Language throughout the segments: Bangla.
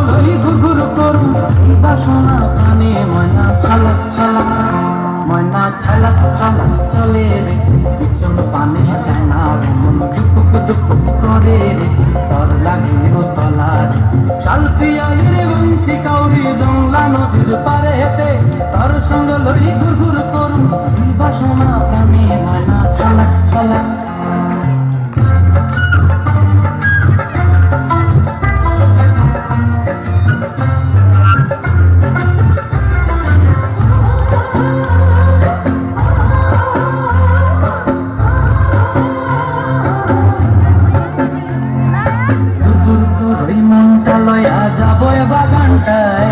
লই ঘুরঘুর করুম এই বাসনা প্রাণে ময়না ছলক ছলক ময়না ছলক ছলক চলে রে পিছন পানে যায় না মন দুপুক দুপুক করে রে তর লাগিও তলার শালপিয়ালির বংশী কাউরি জংলা নদীর পারে হেতে তর সঙ্গ লই ঘুরঘুর করুম এই বাসনা প্রাণে ময়না ছলক ছলক লয়া যাবো বাগানটায়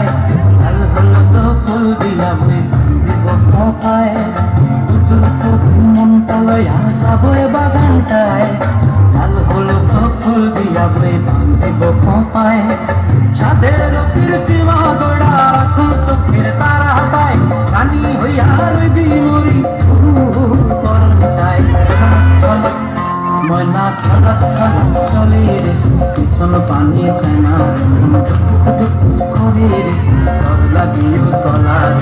লাল হলো তো ফুল দিয়া বই দিব খোপায় দুদুর তো মনটা লয়া যাবো বাগানটায় লাল হলো তো ফুল দিয়া বই দিব খোপায় সাদের কীর্তি মগড়া রাখুন চোখের তারা হাতায় রানী হইয়া রইবি মরি করটায় ময়না ছলক ছলক চলে রে পিছন পানি চায় না করে রে তর লাগিও তলার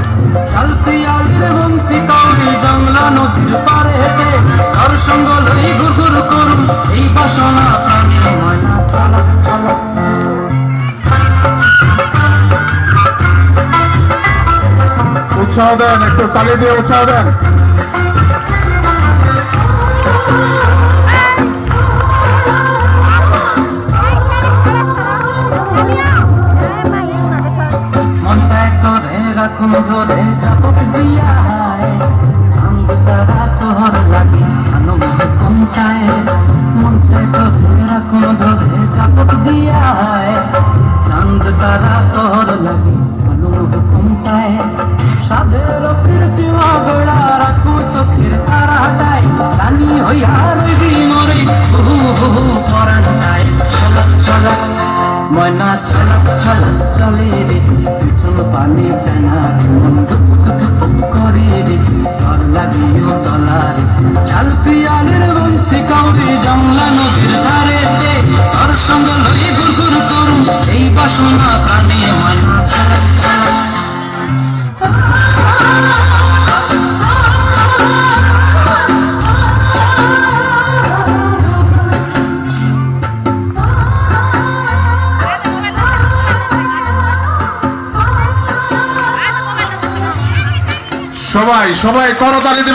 শালপিয়ালির বংশী কাউরি জংলা নদীর পারে হেঁটে তর সঙ্গ লই ঘুরঘুর করুম এই বাসনা প্রাণে ময়না ছলক ছলক উৎসাহ দেন, একটু তালি দিয়ে উৎসাহ দেন। রাখুন ধরে চাপক দিয়া চাঁদ তারা তোহর লাগে আনন্দ কমতায় মঞ্চে ধরে রাখুন ধরে চাপক দিয়া চাঁদ তারা তোহর লাগে আনন্দ কমতায় সাদের কীর্তি মগড়া রাখুন চোখের তারা হাতায় রানী হইয়া রইবি মরে হু হু পরান্তায় ছলক ছলক ময়না ছলক ছলক চলে রে পিছন পানি চায় না মন দুপুক দুপুক করে রে তর লাগিও তলার শালপিয়ালির বংশী কাউরি জংলা নদীর ধারে তর সঙ্গ লই ঘুরঘুর করুম এই বাসনা প্রাণে ময়না ছলক ছলক সবাই সবাই করতালি দিবেন।